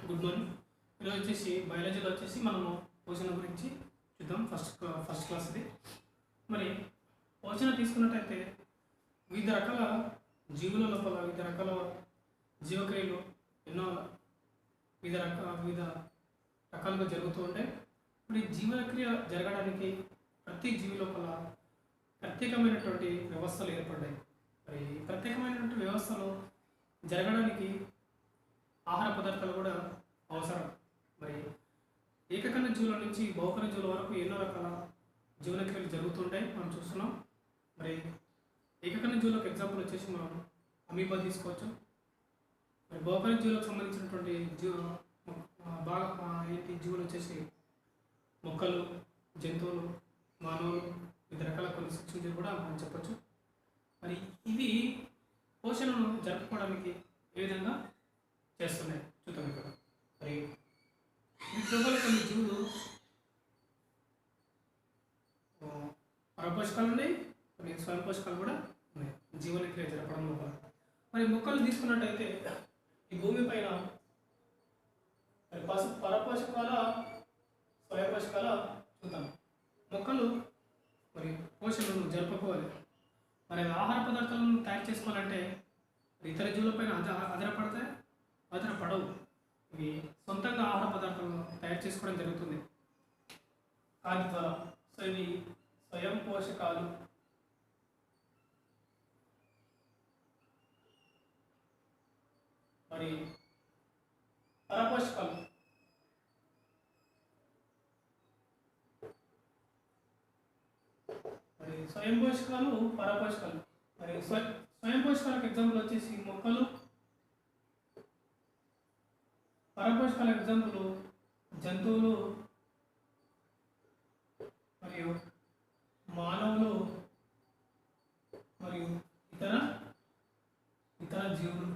Good morning. ఈరోజు వచ్చేసి బయాలజీలో వచ్చేసి మనము పోషణ గురించి చూద్దాం. ఫస్ట్ క్లాస్ ఇది. మరి పోషణ తీసుకున్నట్టయితే వివిధ రకాల జీవుల లోపల వివిధ రకాల జీవక్రియలు ఎన్నో వివిధ రకాలుగా జరుగుతూ ఉంటాయి. ఇప్పుడు ఈ జీవక్రియ జరగడానికి ప్రతి జీవి లోపల ప్రత్యేకమైనటువంటి వ్యవస్థలు ఏర్పడ్డాయి. మరి ప్రత్యేకమైనటువంటి వ్యవస్థలు జరగడానికి ఆహార పదార్థాలు కూడా అవసరం. మరి ఏకకణ జీవుల నుంచి బహుకణ జీవుల వరకు ఎన్నో రకాల జీవనక్రియలు జరుగుతుంటాయి మనం చూస్తున్నాం. మరి ఏకకణ జీవులకు ఎగ్జాంపుల్ వచ్చేసి మనం అమీబా తీసుకోవచ్చు. మరి బహుకణ జీవులకు సంబంధించినటువంటి జీవులు వచ్చేసి మొక్కలు, జంతువులు, మానవులు, వివిధ రకాల కొన్ని సూక్ష్మజీవులు కూడా మనం చెప్పచ్చు. మరి ఇవి పోషణను జరుపుకోవడానికి ఏ విధంగా చేస్తున్నాయి చూద్దాం. ఇక్కడ మరి వీటిలో కొన్ని జీవులు పరపోషకాలు ఉన్నాయి, కొన్ని స్వయం పోషకాలు కూడా ఉన్నాయి జీవనక్రియ జరపడం లోపల. మరి మొక్కలు తీసుకున్నట్టయితే ఈ భూమి పైన పరపోషకాల స్వయం పోషకాల చూద్దాం. మొక్కలు మరి పోషణను జరుపుకోవాలి. మరి ఆహార పదార్థాలను తయారు చేసుకోవాలంటే ఇతర జీవులపైన ఆధారపడవు. ఇవి సొంతంగా ఆహార పదార్థాలను తయారు చేసుకోవడం జరుగుతుంది కాని ద్వారా. సో ఇవి స్వయం పోషకాలు. మరి పరపోషకాలు మరి స్వయం పోషకాలు, పరపోషకాలు. మరి స్వయం పోషకాలకు ఎగ్జాంపుల్ వచ్చేసి మొక్కలు, పరపోషకాల ఎగ్జాంపుల్ జంతువులు మరియు మానవులు మరియు ఇతర జీవులు.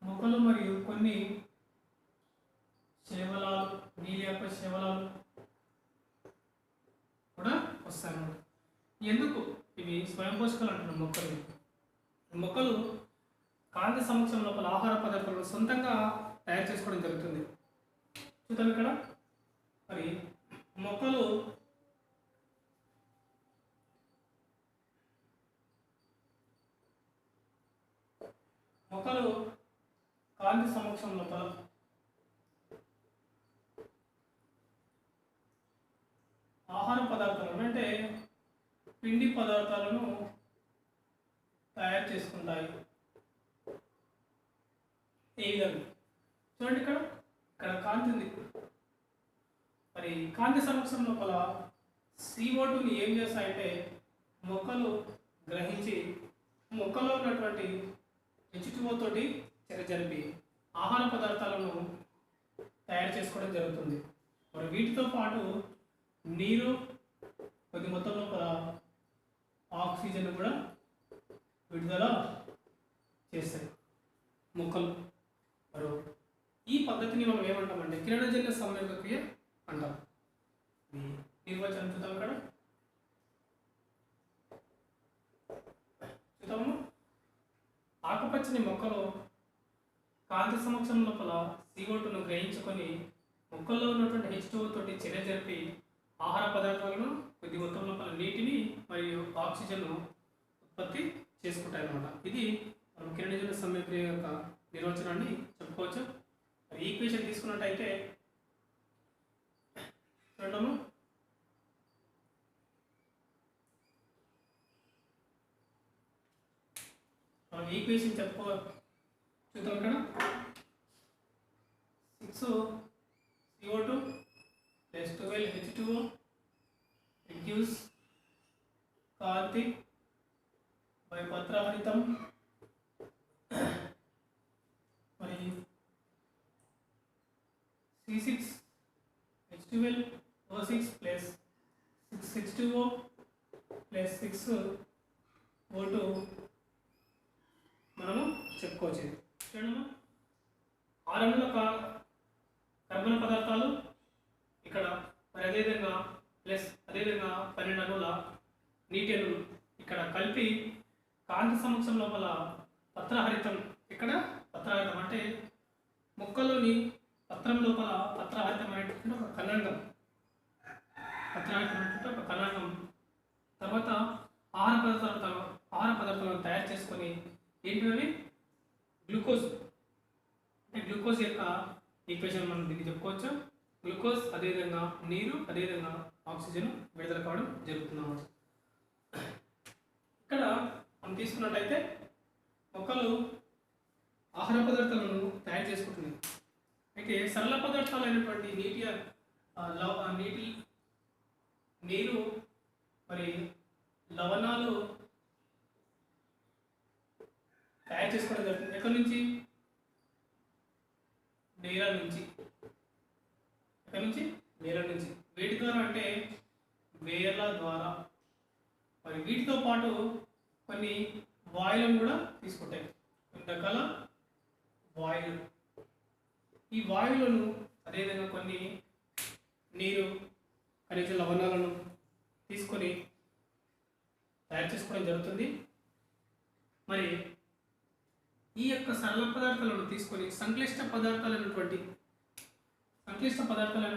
మొక్కలు మరియు కొన్ని శైవలాలు, నీలి యొక్క శైవలాలు కూడా వస్తాయి. ఎందుకు ఇవి స్వయం పోషకాలు అంటున్నాం? మొక్కలు కాంతి సమక్షం లోపల ఆహార పదార్థాలను సొంతంగా తయారు చేసుకోవడం జరుగుతుంది. చూద్దాం ఇక్కడ. మరి మొక్కలు కాంతి సమక్షం లోపల ఆహార పదార్థాలను అంటే పిండి పదార్థాలను తయారు చేసుకుంటాయి. ఏ విధంగా చూడండి. ఇక్కడ కాంతి ఉంది. మరి కాంతి సమక్షం లోపల CO2ని ఏం చేస్తాయంటే మొక్కలు గ్రహించి మొక్కలో ఉన్నటువంటి H2O తోటి జరిపి ఆహార పదార్థాలను తయారు చేసుకోవడం జరుగుతుంది. మరి వీటితో పాటు నీరు, కొద్ది మొత్తం లోపల ఆక్సిజన్ కూడా విడుదల చేస్తాయి మొక్కలు. మరి ఈ పద్ధతిని మనం ఏమంటామంటే కిరణజన్య సంయోగ క్రియ అంటాం. నిర్వచనం చూద్దాం. ఇక్కడ చూద్దాము. ఆకుపచ్చని మొక్కలు కాంతి సమక్షం లోపల CO2ను గ్రహించుకొని మొక్కల్లో ఉన్నటువంటి H2O తోటి చర్య జరిపి ఆహార పదార్థాలను, కొద్ది మొత్తం లోపల నీటిని మరియు ఆక్సిజన్ను ఉత్పత్తి చేసుకుంటాయి అన్నమాట. ఇది మనం కిరణజన్య సంయోగక్రియ యొక్క నిర్వచనాన్ని చెప్పుకోవచ్చు. మరి ఈక్వేషన్ తీసుకున్నట్టయితే చూడము. మనం ఈక్వేషన్ చూద్దాం. ఇక్కడ 6CO2 + 12H2O gives Kanthi by పత్రహరితం. మరి C6H12O6 + 6H2O + 6O2 మనము చెప్పుకోవచ్చు. చూడము. 6 అణువుల కర్బన పదార్థాలు ఇక్కడ. మరి అదేవిధంగా 12 అణువుల నీటి అణువులు ఇక్కడ కలిపి కాంతి సమక్షం లోపల పత్రహరితం ఇక్కడ పత్రహరితం అంటే మొక్కలోని పత్రం లోపల పత్రహరితం అనేటువంటి ఒక కణాంగం, పత్రహరితం అనేటువంటి ఒక కణాంగం తర్వాత ఆహార పదార్థాలను తయారు చేసుకొని ఏంటివి గ్లూకోజ్, అంటే గ్లూకోజ్ యొక్క ఈక్వేషన్ మనం దీన్ని చెప్పుకోవచ్చు. గ్లూకోజ్ అదేవిధంగా నీరు అదేవిధంగా ఆక్సిజన్ విడుదల కావడం జరుగుతుంది. ఇక్కడ మనం తీసుకున్నట్టయితే మొక్కలు ఆహార పదార్థాలను తయారు చేసుకుంటున్నాయి. అయితే సరళ పదార్థాలు అయినటువంటి నీరు మరి లవణాలు తయారు చేసుకోవడం జరుగుతుంది. ఎక్కడి నుంచి? నేల నుంచి. ఎక్కడి నుంచి? నేల నుంచి. వేటి ద్వారా అంటే వేర్ల ద్వారా. మరి వీటితో పాటు కొన్ని వాయువులను కూడా తీసుకుంటాయి, కొన్ని రకాల వాయువులు. ఈ వాయువులను అదేవిధంగా కొన్ని నీరు ఖనిజ లవణాలను తీసుకొని తయారు చేసుకోవడం జరుగుతుంది. మరి ఈ యొక్క సరళ పదార్థాలను తీసుకొని సంక్లిష్ట పదార్థాలైనటువంటి సంక్లిష్ట పదార్థాలు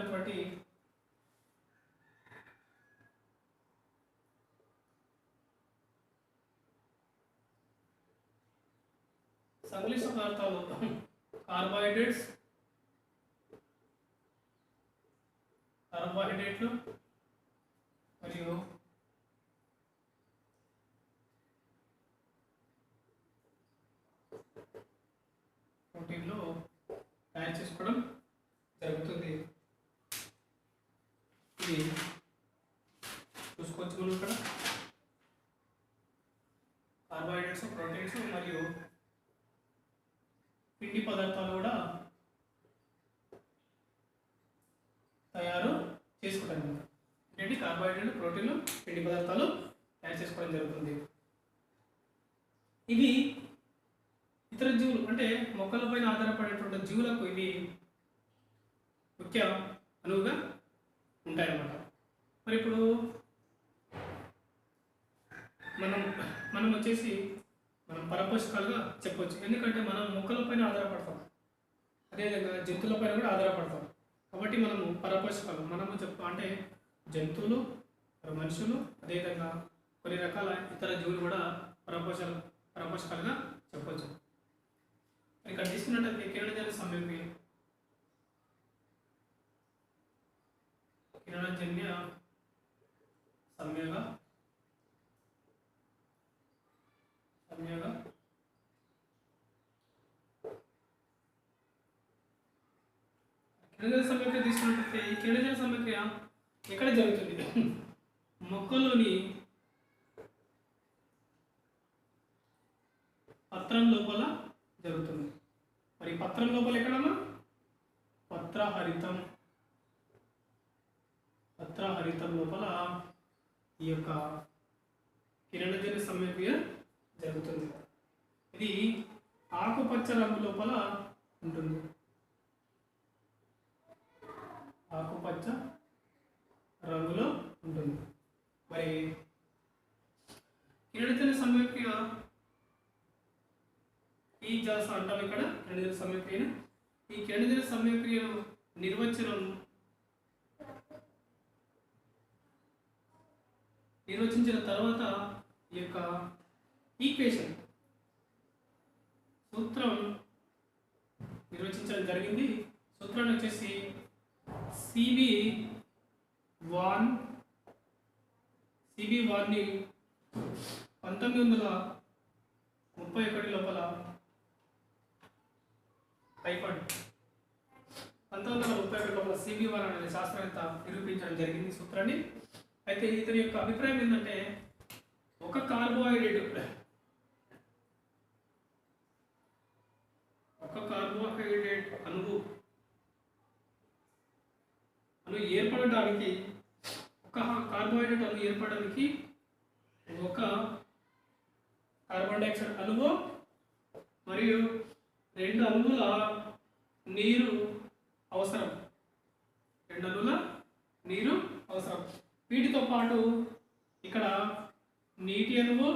కార్బోహైడ్రేట్లు మరియు ప్రోటీన్లు తయారు చేసుకోవడం జరుగుతుంది. ఇది చూసుకోవచ్చు మనం ఇక్కడ కార్బోహైడ్రేట్స్, ప్రోటీన్స్ మరియు పిండి పదార్థాలు కూడా తయారు చేసుకుంటాం. ఏంటి? కార్బోహైడ్రేట్, ప్రోటీన్లు, పిండి పదార్థాలు తయారు చేసుకోవడం జరుగుతుంది. ఇవి ఇతర జీవులు అంటే మొక్కలపైన ఆధారపడేటువంటి జీవులకు ఇవి ముఖ్య అనువుగా ఉంటాయన్నమాట. మరి ఇప్పుడు మనం వచ్చేసి మనం పరపోషకాలుగా చెప్పవచ్చు. ఎందుకంటే మనం మొక్కలపైన ఆధారపడతాం, అదేవిధంగా జంతువులపైన కూడా ఆధారపడతాం. కాబట్టి మనము పరపోషకాలు అంటే జంతువులు, మనుషులు, అదేవిధంగా కొన్ని రకాల ఇతర జీవులు కూడా పరపోషకాలుగా చెప్పవచ్చు. ఇక్కడ తీసుకున్నట్టయితే కిరణజన్య సంయోగి తీసుకున్నట్టయితే ఈ కిరణజన్య సంయోగక్రియ ఎక్కడ జరుగుతుంది? మొక్కలోని పత్రం లోపల జరుగుతుంది. మరి పత్రం లోపల ఎక్కడన్నా పత్రహరితం లోపల ఈ యొక్క కిరణజన్య సంయోగక్రియ జరుగుతుంది. ఇది ఆకుపచ్చ రంగు లోపల ఉంటుంది. ఆకుపచ్చ రంగులో ఉంటుంది. మరి కిరణజన్య సంయోగక్రియ ఈ జాస అంటాం ఇక్కడ కిరణజన్య సంయోగక్రియను. ఈ కిరణజన్య సంయోగక్రియను నిర్వచించిన తర్వాత ఈ యొక్క ఈక్వేషన్ సూత్రం నిర్వచించడం జరిగింది. సూత్రాన్ని వచ్చేసి CB1ని 1931 లోపల 1931 లోపల CB1 అనే శాస్త్రవేత్త నిరూపించడం జరిగింది సూత్రాన్ని. అయితే ఇతని యొక్క అభిప్రాయం ఏంటంటే ఒక కార్బోహైడ్రేట్ అణువు ఏర్పడడానికి ఒక కార్బోహైడ్రేట్ అణువు ఏర్పడడానికి ఒక కార్బన్ డైఆక్సైడ్ అణువు మరియు 2 అణువుల నీరు అవసరం. 2 అణువుల నీరు అవసరం. వీటితో పాటు ఇక్కడ నీటి అణువు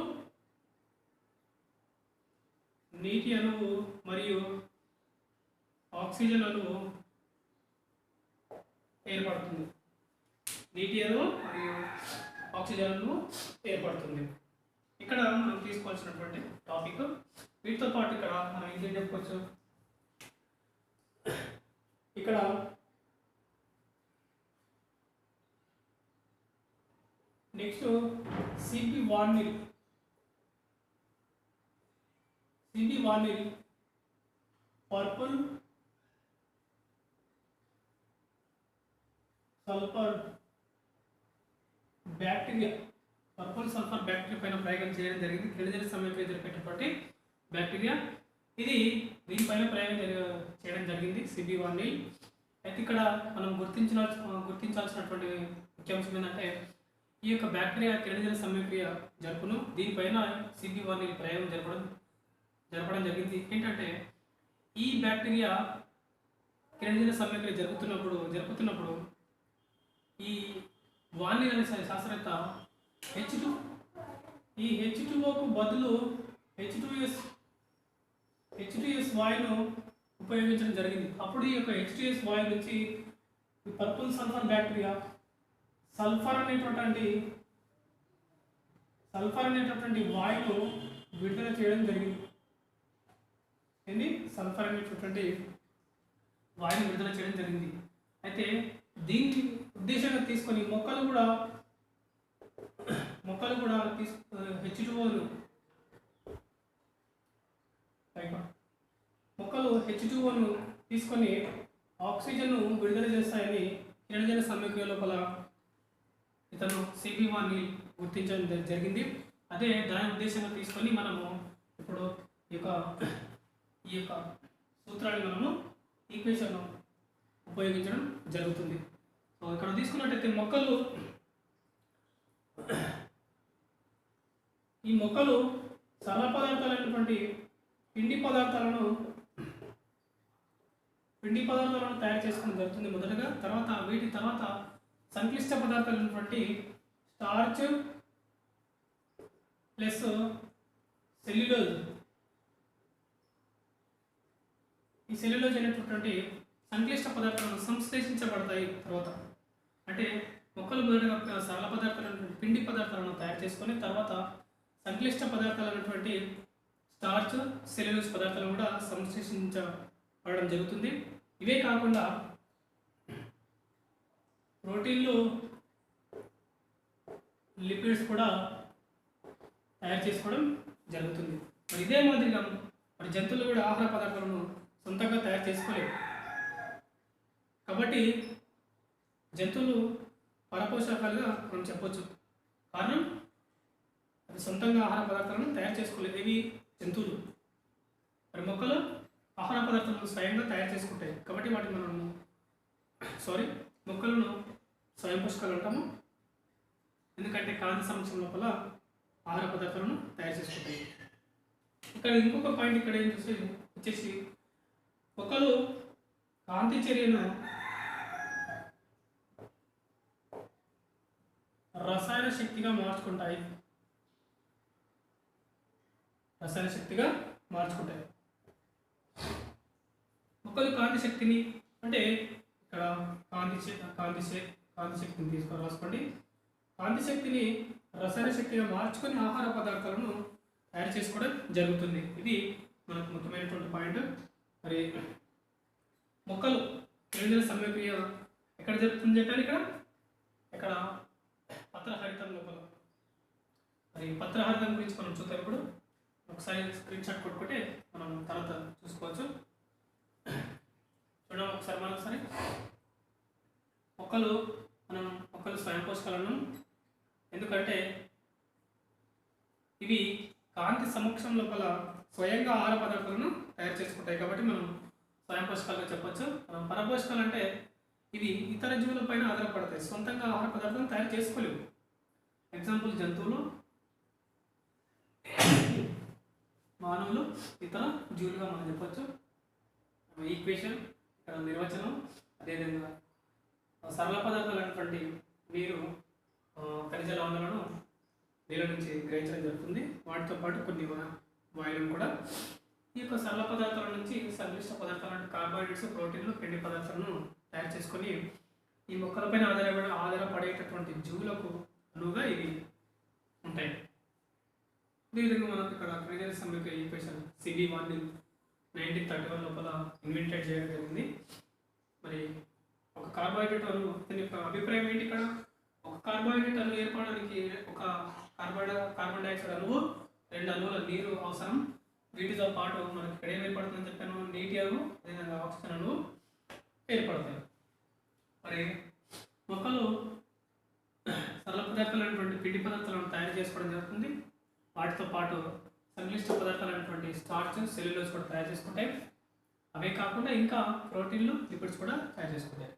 నీటి అణువు మరియు ఆక్సిజన్ అణువు ఏర్పడుతుంది. నీటి అణువు మరియు ఆక్సిజన్ అణువు ఏర్పడుతుంది. ఇక్కడ మనం తీసుకోవాల్సినటువంటి టాపిక్. వీటితో పాటు ఇక్కడ మనం ఏం చెప్పుకోవచ్చు, ఇక్కడ నెక్స్ట్ సిబి వార్నిల్ పర్పుల్ సల్ఫర్ బ్యాక్టీరియా పైన ప్రయోగం చేయడం జరిగింది. కిరణజన్య సమయక్రియ జరిపేటటువంటి బ్యాక్టీరియా ఇది, దీనిపైన ప్రయోగం చేయడం జరిగింది సిబి వార్నిల్. అయితే ఇక్కడ మనం గుర్తించాల్సినటువంటి ముఖ్యాంశం ఏంటంటే, ఈ యొక్క బ్యాక్టీరియా కిరణజన్య సమయక్రియ జరుపును. దీనిపైన సిబి వార్నిల్ ప్రయోగం జరపడం జరిగింది. ఏంటంటే, ఈ బ్యాక్టీరియా కిరణజన్య సమయక్రియ జరుపుతున్నప్పుడు ఈ వార్నిల్ అనే శాస్త్రవేత్త ఈ H2O బదులు H2S వాయును ఉపయోగించడం జరిగింది. అప్పుడు ఈ యొక్క H2S వాయు నుంచి పర్పుల్ సల్ఫర్ బ్యాక్టీరియా సల్ఫర్ అనేటటువంటి వాయును విడుదల చేయడం జరిగింది. సల్ఫర్ అనేటటువంటి వాయును విడుదల చేయడం జరిగింది. అయితే దీన్ని ఉద్దేశంగా తీసుకొని మొక్కలు కూడా H2O తీసుకొని ఆక్సిజన్ను విడుదల చేస్తాయని కిరణజన్య సమయక్రియ లోపల ఇతను సిబి వార్నిల్ గుర్తించడం జరిగింది. అదే దాని ఉద్దేశంగా తీసుకొని మనము ఇప్పుడు ఈ యొక్క సూత్రాన్ని మనము ఈక్వేషన్ ఉపయోగించడం జరుగుతుంది. సో ఇక్కడ తీసుకున్నట్టయితే ఈ మొక్కలు సరళ పదార్థాలైనటువంటి పిండి పదార్థాలను తయారు చేసుకోవడం జరుగుతుంది మొదటగా. వీటి తర్వాత సంక్లిష్ట పదార్థాలైనటువంటి స్టార్చ్ ప్లస్ సెల్యులోజ్, ఈ సెల్యులోజ్ అనేటటువంటి సంక్లిష్ట పదార్థాలను సంశ్లేషించబడతాయి. తర్వాత అంటే మొక్కలు మొదటగా సరళ పదార్థాలైనటువంటి పిండి పదార్థాలను తయారు చేసుకొని తర్వాత సంక్లిష్ట పదార్థాలైనటువంటి స్టార్చ్ సెల్యులోజ్ పదార్థాలను కూడా సంశ్లేషించబడడం జరుగుతుంది. ఇవే కాకుండా ప్రోటీన్లు, లిపిడ్స్ కూడా తయారు చేసుకోవడం జరుగుతుంది. మరి ఇదే మాదిరిగా జంతువులు కూడా ఆహార పదార్థాలను సొంతంగా తయారు చేసుకోలేవు. కాబట్టి జంతువులు పరపోషకాలుగా మనం చెప్పొచ్చు. కారణం అది సొంతంగా ఆహార పదార్థాలను తయారు చేసుకోలేదు. ఇవి జంతువులు. మరి మొక్కలు ఆహార పదార్థాలను స్వయంగా తయారు చేసుకుంటాయి. కాబట్టి మొక్కలను స్వయం పోషకాలు అంటాము. ఎందుకంటే కాంతి సమక్షం లోపల ఆహార పదార్థాలను తయారు చేసుకుంటాయి. ఇక్కడ ఇంకొక పాయింట్ ఇక్కడ ఏం వచ్చేసి మొక్కలు కాంతి చర్యను రసాయన శక్తిగా మార్చుకుంటాయి. మొక్కలు కాంతి శక్తిని, అంటే ఇక్కడ కాంతి శక్తిని తీసుకొని రాసుకోండి. కాంతి శక్తిని రసాయన శక్తిగా మార్చుకొని ఆహార పదార్థాలను తయారు చేసుకోవడం జరుగుతుంది. ఇది మనకు ముఖ్యమైనటువంటి పాయింట్. మరి మొక్కలు కిరణజన్య సమయక్రియ ఎక్కడ జరుగుతుంది చెప్పారు? ఇక్కడ పత్రహరితం లోపల. మరి పత్రహరితం గురించి మనం చూద్దాం. ఇప్పుడు ఒకసారి స్క్రీన్ షాట్ కొట్టుకుంటే మనం తర్వాత చూసుకోవచ్చు. చూద్దాం ఒకసారి మొక్కలు స్వయం పోషకాలను, ఎందుకంటే ఇవి కాంతి సమక్షం లోపల స్వయంగా ఆహార పదార్థాలను తయారు చేసుకుంటాయి. కాబట్టి మనం స్వయం పోషకాలుగా చెప్పొచ్చు. పరపోషకాలు అంటే ఇవి ఇతర జీవులపైన ఆధారపడతాయి, సొంతంగా ఆహార పదార్థాలను తయారు చేసుకోలేవు. ఎగ్జాంపుల్ జంతువులు, మానవులు, ఇతర జీవులుగా మనం చెప్పొచ్చు. ఈక్వేషన్, ఇక్కడ నిర్వచనం, అదేవిధంగా సరళ పదార్థాలు అనేటువంటి నీరు, ఖనిజ లవణాలను నీళ్ళ నుంచి గ్రహించడం జరుగుతుంది. వాటితో పాటు కొన్ని వాయువులను కూడా. ఈ యొక్క సరళ పదార్థాల నుంచి సంక్లిష్ట పదార్థాలు అంటే కార్బోహైడ్రేట్స్, ప్రోటీన్లు, పిండి పదార్థాలను తయారు చేసుకొని ఈ మొక్కలపైన ఆధారపడేటటువంటి జీవులకు అనువుగా ఇవి ఉంటాయి. అదేవిధంగా మనకు ఇక్కడ క్రిజల్ సమీకరణ ఈక్వేషన్ CB1 1931 లోపల ఇన్వెంటెడ్ చేయడం జరిగింది. మరి ఒక కార్బోహైడ్రేట్ అణువు దీని యొక్క అభిప్రాయం ఏంటి? ఇక్కడ ఒక కార్బోహైడ్రేట్ అణువు ఏర్పడడానికి ఒక కార్బన్ డైఆక్సైడ్ అణువు, 2 అణువుల నీరు అవసరం. వీటితో పాటు మనకి ఇక్కడ ఏం ఏర్పడుతుందని చెప్పాను, నీటి అణువు, అదేవిధంగా ఆక్సిజన్ అణువు ఏర్పడతాయి. మరి మొక్కలు సరళ పదార్థాలైనటువంటి పిండి పదార్థాలను తయారు చేసుకోవడం జరుగుతుంది. వాటితో పాటు సంక్లిష్ట పదార్థాలైనటువంటి స్టార్చ్, సెల్యులోజ్ కూడా తయారు చేసుకుంటాయి. అవే కాకుండా ఇంకా ప్రోటీన్లు, లిపిడ్స్ కూడా తయారు చేసుకుంటాయి.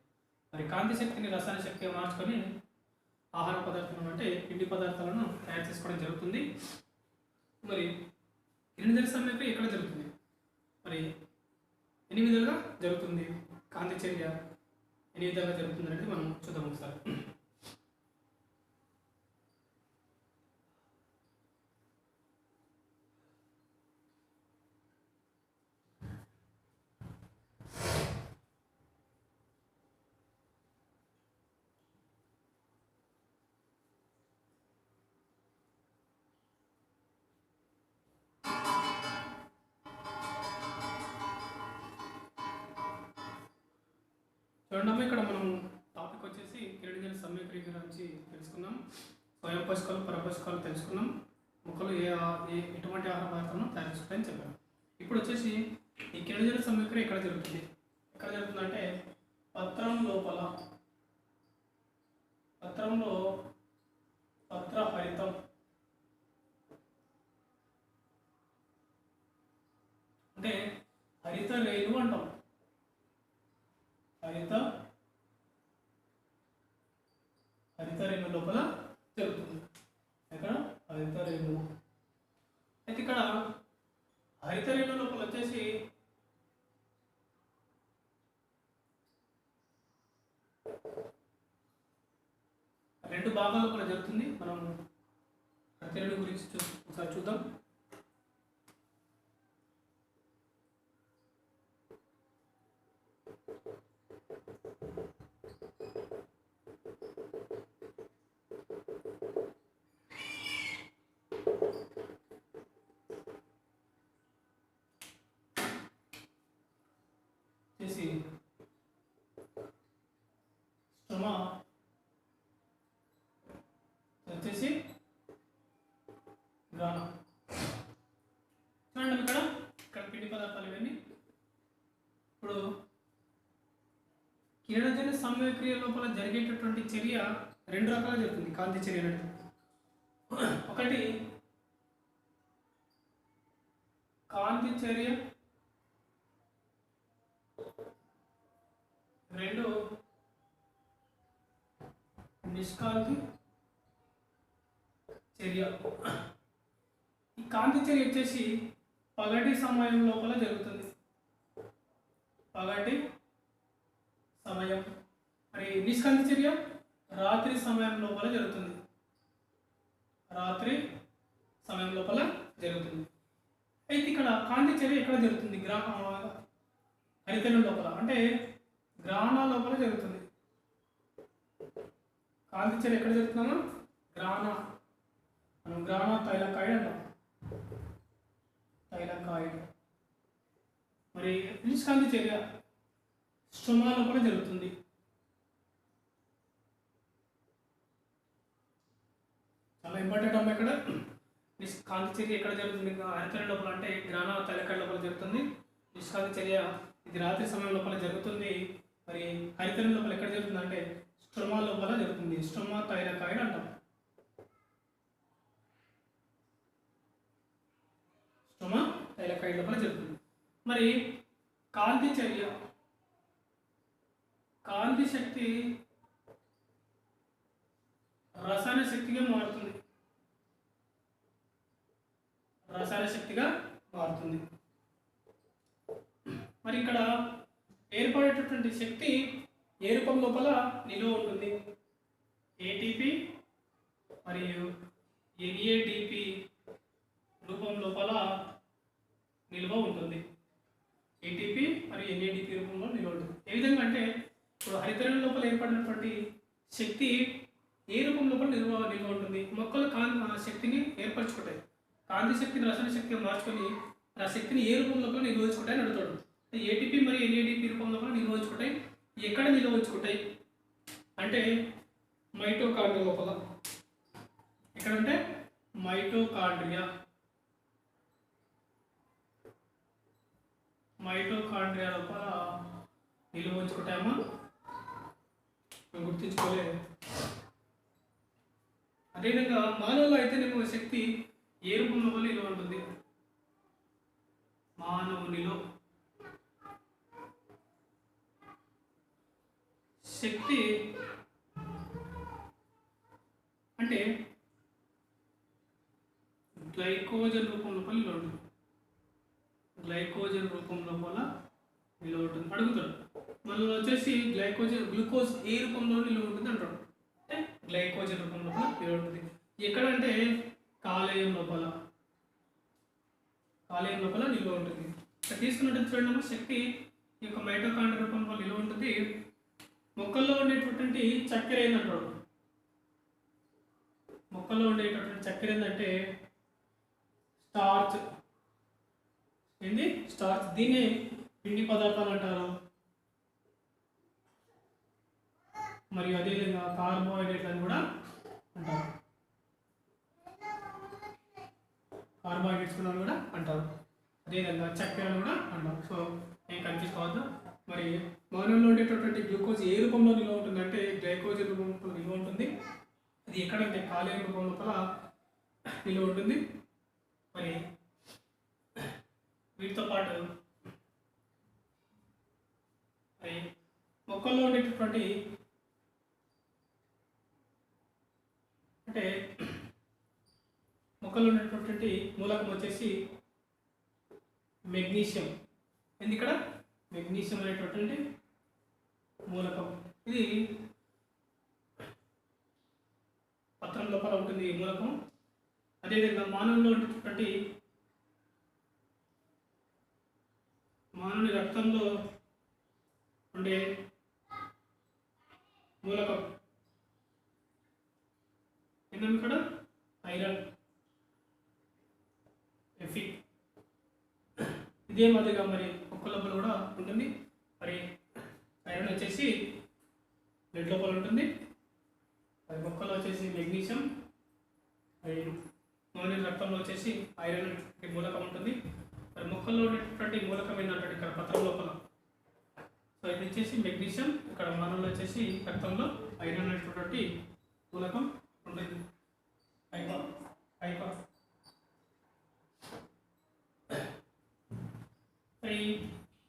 మరి కాంతి శక్తిని రసాయన శక్తిగా మార్చుకొని ఆహార పదార్థాలను అంటే పిండి పదార్థాలను తయారు చేసుకోవడం జరుగుతుంది. మరి కిరణజన్య సమీకరణ ఎక్కడ జరుగుతుంది? మరి ఎన్ని విధాలుగా జరుగుతుంది? కాంతి చర్య ఎన్ని విధాలుగా జరుగుతుంది అనేది మనం చూద్దాం ఒకసారి. చూడండి, ఇక్కడ మనం టాపిక్ వచ్చేసి కిరణజన్య సమీకరణ గురించి తెలుసుకున్నాం. స్వయం పోషకాలు, పరపోషకాలు తెలుసుకున్నాం. మొక్కలు ఎటువంటి ఆహార పదార్థాలను తయారు చేసుకుంటాయని చెప్పాను. ఇప్పుడు వచ్చేసి ఈ కిరణజన్య సమీకరణ ఎక్కడ జరుగుతుంది? ఎక్కడ జరుగుతుందంటే పత్రంలో పత్రహరితం అంటే హరిత రేణువు అంటాం. హరిత రేణువు లోపల జరుగుతుంది. ఇక్కడ హరిత రేణువు అయితే ఇక్కడ హరిత రేణువు లోపల వచ్చేసి రెండు భాగాల లోపల జరుగుతుంది. మనం హరిత రేణువు గురించి ఒకసారి చూద్దాం. స్టొమా వచ్చేసి గ్రానం. చూడండి ఇక్కడ పిండి పదార్థాలు ఇవన్నీ. ఇప్పుడు కిరణజన్య సంయోగక్రియ లోపల జరిగేటటువంటి చర్య 2 రకాలుగా జరుగుతుంది. కాంతి చర్య అనేది ఒకటి కాంతి చర్య, 2 నిష్కాంతి చర్య. ఈ కాంతి చర్య వచ్చేసి పగటి సమయం లోపల జరుగుతుంది. పగటి సమయం. మరి నిష్కాంతి చర్య రాత్రి సమయం లోపల జరుగుతుంది. రాత్రి సమయం లోపల జరుగుతుంది. అయితే ఇక్కడ కాంతి చర్య ఎక్కడ జరుగుతుంది? హరితనం లోపల అంటే గ్రహణాల లోపల జరుగుతుంది. కాంతి చర్య ఎక్కడ జరుగుతుందో మనం గ్రహణ తైలకాయిడ్ అంటాం. తైలకాయిడ్. మరి నిష్కాంతి చర్య స్టొమా లోపల జరుగుతుంది. చాలా ఇంపార్టెంట్ అమ్మ. ఇక్కడ నిష్కాంతి చర్య ఎక్కడ జరుగుతుంది? హరితనం లోపల అంటే గ్రహణ తైలకాయిడ్ లోపల జరుగుతుంది. నిష్కాంతి చర్య ఇది రాత్రి సమయం లోపల జరుగుతుంది. మరి హరితనం లోపల ఎక్కడ జరుగుతుంది అంటే స్టొమా లోపల జరుగుతుంది. స్టొమా థైలకాయిడ్ అంటాం. స్టొమా థైలకాయిడ్ లోపల జరుగుతుంది. మరి కాంతి చర్య, కాంతి శక్తి రసాయన శక్తిగా మారుతుంది. రసాయన శక్తిగా మారుతుంది. మరి ఇక్కడ ఏర్పడేటటువంటి శక్తి ఏ రూపం లోపల నిలువ ఉంటుంది? ఏటీపీ మరియు ఎన్ఏడిపి రూపం లోపల నిల్వ ఉంటుంది. ఏటీపీ మరియు ఎన్ఏడిపి రూపంలో నిల్వ ఉంటుంది. ఏ విధంగా అంటే ఇప్పుడు హరితరం లోపల ఏర్పడినటువంటి శక్తి ఏ రూపం లోపల నిల్వ ఉంటుంది. మొక్కలు శక్తిని ఏర్పరచుకుంటాయి. కాంతి శక్తిని రసాయన శక్తిగా మార్చుకొని ఆ శక్తిని ఏ రూపం లోపల నిల్వచుకుంటాయని అడుగుతాడు. ఏటీపీ మరియు ఎన్ఏడిపి రూపం లోపల నిల్వచుకుంటాయి. ఎక్కడ నిల్వచుకుంటాయి అంటే మైటోకాండ్రియా లోపల. ఎక్కడంటే మైటోకాండ్రియా లోపల నిల్వచుకుంటామా గుర్తించుకోలే. అదేవిధంగా మానవులో అయితేనేమో శక్తి ఏ రూపం లోపల నిల్వ ఉంటుంది. మానవునిలో శక్తి అంటే గ్లైకోజన్ రూపం లోపల నిల్వ ఉంటుంది. గ్లైకోజన్ రూపం లోపల నిల్వ ఉంటుంది అడుగుతాడు. మళ్ళీ వచ్చేసి గ్లూకోజ్ ఏ రూపంలో నిల్వ ఉంటుంది అంటాడు. అంటే గ్లైకోజన్ రూపం లోపల నిల్వ ఉంటుంది. ఎక్కడంటే కాలేయం లోపల నిల్వ ఉంటుంది. తీసుకున్నట్టు చూడండి, శక్తి ఈ యొక్క మైటోకాండ్రియా రూపంలో నిల్వ ఉంటుంది. మొక్కల్లో ఉండేటటువంటి చక్కెర ఏంటంటాడు. మొక్కల్లో ఉండేటటువంటి చక్కెర ఏంటంటే స్టార్చ్. దీన్ని పిండి పదార్థాలు అంటారు. మరియు అదేవిధంగా కార్బోహైడ్రేట్ అని కూడా అంటారు. కార్బోహైడ్రేట్స్ కూడా అంటారు. అదేవిధంగా చక్కెర కూడా అంటారు. సో ఏం కన్ఫ్యూజ్ కావద్దు. మరి మానవులో ఉండేటటువంటి గ్లూకోజ్ ఏ రూపంలో నిల్వ ఉంటుందంటే గ్లైకోజన్ రూపంలో నిల్వ ఉంటుంది. అది ఎక్కడంటే కాలేయం రూపం లోపల నిల్వ ఉంటుంది. మరి వీటితో పాటు మొక్కల్లో ఉండేటటువంటి మూలకం వచ్చేసి మెగ్నీషియం. ఇక్కడ మెగ్నీషియం అనేటటువంటి మూలకం. ఇది పత్రం లోపల ఉంటుంది ఈ మూలకం. అదేవిధంగా మానవుని రక్తంలో ఉండే మూలకం ఏంటంటే ఇక్కడ ఐరన్, ఎఫి. ఇదే మాదిరిగా మరి ఒక్క లోపల కూడా ఉంటుంది. మరి ఐరన్ వచ్చేసి బ్లడ్ లోపల ఉంటుంది. మరి మొక్కలో వచ్చేసి మెగ్నీషియం, మానవుని రక్తంలో వచ్చేసి ఐరన్ మూలకం ఉంటుంది. మరి మొక్కల్లో ఉండేటటువంటి మూలకం ఏంటంటే ఇక్కడ పత్రం లోపల. సో ఇది వచ్చేసి మెగ్నీషియం, ఇక్కడ మానవులో వచ్చేసి రక్తంలో ఐరన్ అనేటటువంటి మూలకం ఉంటుంది.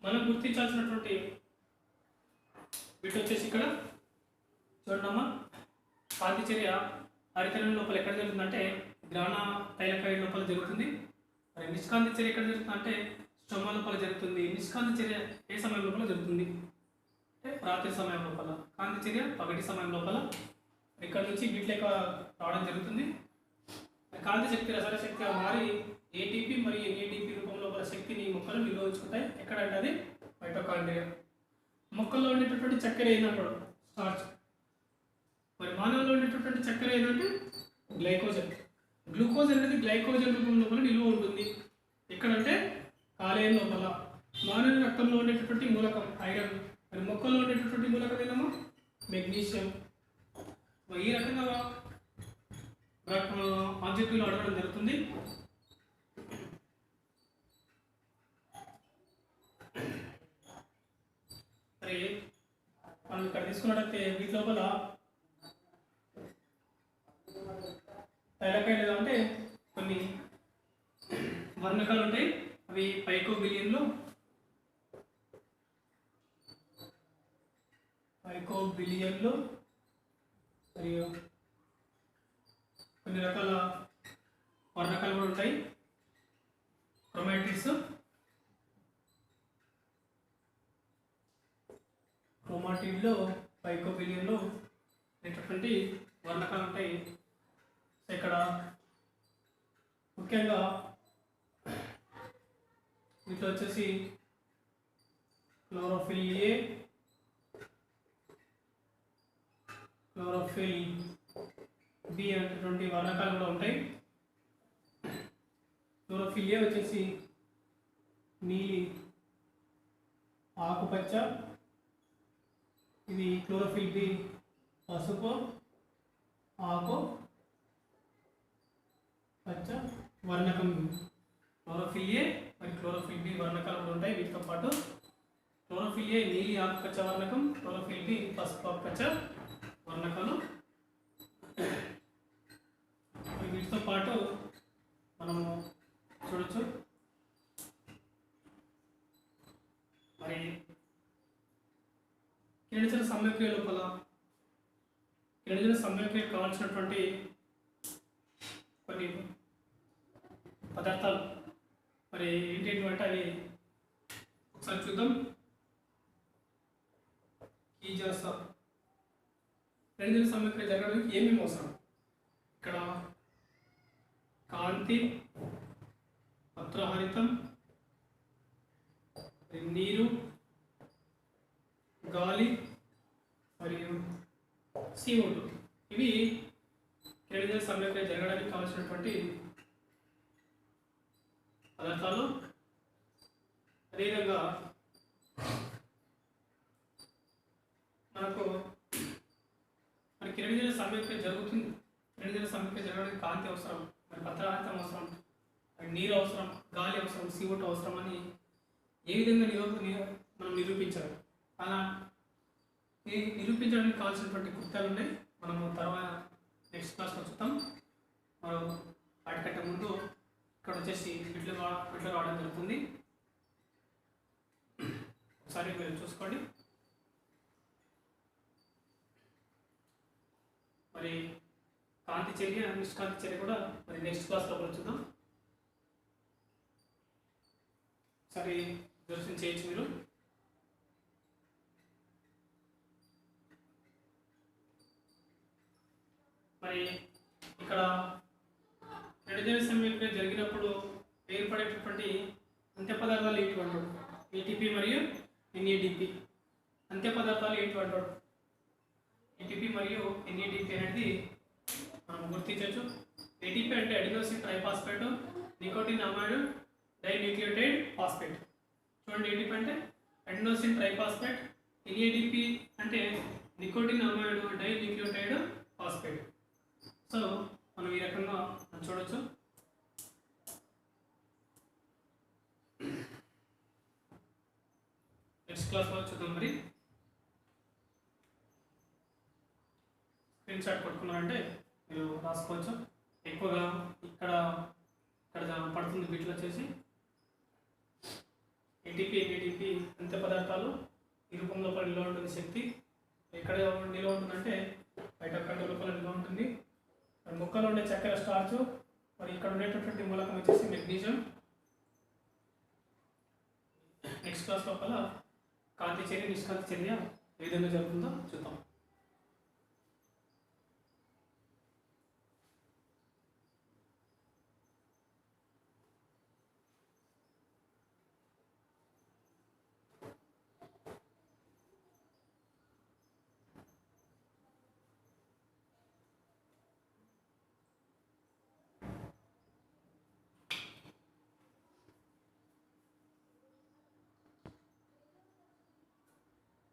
మనం గుర్తించాల్సినటువంటి వీటి వచ్చేసి ఇక్కడ చూడమ్మా, కాంతి చర్య హరితనం లోపల ఎక్కడ జరుగుతుందంటే గ్రాణ తైలకాయిడ్ లోపల జరుగుతుంది. మరి నిష్కాంతి చర్య ఎక్కడ జరుగుతుంది అంటే స్టోమా లోపల జరుగుతుంది. నిష్కాంతి చర్య ఏ సమయం లోపల జరుగుతుంది అంటే రాత్రి సమయం లోపల. కాంతి చర్య పగటి సమయం లోపల. ఇక్కడ నుంచి వీటిలేక రావడం జరుగుతుంది. కాంతి శక్తి రసాయన శక్తిగా మారి ఏటీపీ మరియు ఎన్ఏడిపి రూపంలో గల శక్తిని మొక్కలు నిల్వ ఉంచుకుంటాయి. ఎక్కడంటే అది మైటోకాండ్రియా. మొక్కల్లో ఉండేటటువంటి చక్కెర ఏంటంటాడు స్టార్చ్. మరి మానవులో ఉండేటటువంటి చక్కెర ఏంటంటే గ్లైకోజన్. గ్లూకోజ్ అనేది గ్లైకోజన్ రూపం లోపల నిల్వ ఉంటుంది. ఎక్కడంటే కాలేయం లోపల. మానవుని రక్తంలో ఉండేటటువంటి మూలకం ఐరన్. మరి మొక్కల్లో ఉండేటటువంటి మూలకం ఏదమ్మా మెగ్నీషియం. ఈ రకంగా ఆబ్జెక్టివ్లో అడగడం జరుగుతుంది. మరి మనం ఇక్కడ తీసుకున్నట్టయితే వీటి లోపల తైలకాయిడ్ అంటే కొన్ని వర్ణకాలు ఉంటాయి. అవి పైకోబిలియన్లో మరియు కొన్ని రకాల వర్ణకాలు కూడా ఉంటాయి. క్రోమాటిడ్లో పైకోబిలియన్లో అనేటటువంటి వర్ణకాలు ఉంటాయి. ఇక్కడ ముఖ్యంగా వీటిలో వచ్చేసి క్లోరోఫిల్ ఏ, క్లోరోఫిల్ బి అనేటువంటి వర్ణకాలు కూడా ఉంటాయి. క్లోరోఫిల్ ఏ వచ్చేసి నీలి ఆకుపచ్చ, ఇది క్లోరోఫిల్ బి పసుపు ఆకు పచ్చ వర్ణకం. క్లోరోఫిల్ ఏ మరియు క్లోరోఫిల్ బి వర్ణకాలు కూడా ఉంటాయి. వీటితో పాటు క్లోరోఫిల్ ఏ నీలి ఆకుపచ్చ వర్ణకం, క్లోరోఫిల్ బి పసుపు ఆకుపచ్చ వర్ణకాలు. వీటితో పాటు మనము చూడొచ్చు మరి కిరణజన సంయోక్రియ లోపల కిరణజన సంయోక్రియకు కావాల్సినటువంటి కొన్ని పదార్థాలు మరి ఏంటంటే అవి ఒకసారి చూద్దాం. కీజాస కిరణజన సంయోక్రియ జరగడానికి ఏమేమి అవసరం? ఇక్కడ కాంతి, పత్రహరితం, నీరు, గాలి మరియు CO2 ఇవి కిరణజన సంయోక్రియ జరగడానికి కావాల్సినటువంటి పదార్థాలు. అదేవిధంగా మనకు మరి కిరణజన సంయోక్రియ జరుగుతుంది. కిరణజన సంయోక్రియ జరగడానికి కాంతి అవసరం, మరి పత్రహరితం అవసరం, మరి నీరు అవసరం, గాలి అవసరం, CO2 అవసరం అని ఏ విధంగా మనం నిరూపించాలి. అలా నిరూపించడానికి కావాల్సినటువంటి కృత్యాలు ఉన్నాయి. మనము తర్వాత నెక్స్ట్ క్లాస్లో చూద్దాం. మరో వాటికంటే ముందు ఇక్కడ వచ్చేసి బిట్లు రావడం జరుగుతుంది. ఒకసారి మీరు చూసుకోండి. మరి కాంతి చర్య, నిష్కాంతి చర్య కూడా మరి నెక్స్ట్ క్లాస్లో కూడా చూద్దాం. ఒకసారి దర్శనం చేయొచ్చు మీరు. మరి ఇక్కడ కిరణజన సంయోక్రియ జరిగినప్పుడు ఏర్పడేటటువంటి అంత్య పదార్థాలు ఏంటి? ATP మరియు NADP అంత్య పదార్థాలు ఏంటి? ATP మరియు NADP అనేది మనం గుర్తించవచ్చు. ATP అంటే adenosine triphosphate nicotine amide dinucleotide phosphate. చూడండి, ATP అంటే అడినోసిన్ ట్రైఫాస్ఫేట్, NADP అంటే nicotine amide dinucleotide phosphate. So మనం ఈ రకంగా చూడొచ్చు. నెక్స్ట్ క్లాస్లో చూద్దాం. మరి స్క్రీన్ షాట్ కొట్టుకున్నారంటే మీరు రాసుకోవచ్చు. ఎక్కువగా ఇక్కడ పడుతుంది బిట్లు వచ్చేసి ATP NADP అంత్య పదార్థాలు. ఈ రూపం లోపల నిల్వ ఉంటుంది శక్తి. ఎక్కడ నిల్వ ఉంటుందంటే బయట లోపల నిల్వ ఉంటుంది. మొక్కలో ఉండే చక్కెర స్టార్చ్, మరి ఇక్కడ ఉండేటటువంటి మూలకం వచ్చేసి మెగ్నీషియం. నెక్స్ట్ క్లాస్ లోపల కాంతి చర్య, నిష్కాంతి చర్య ఏ విధంగా జరుగుతుందో చూద్దాం.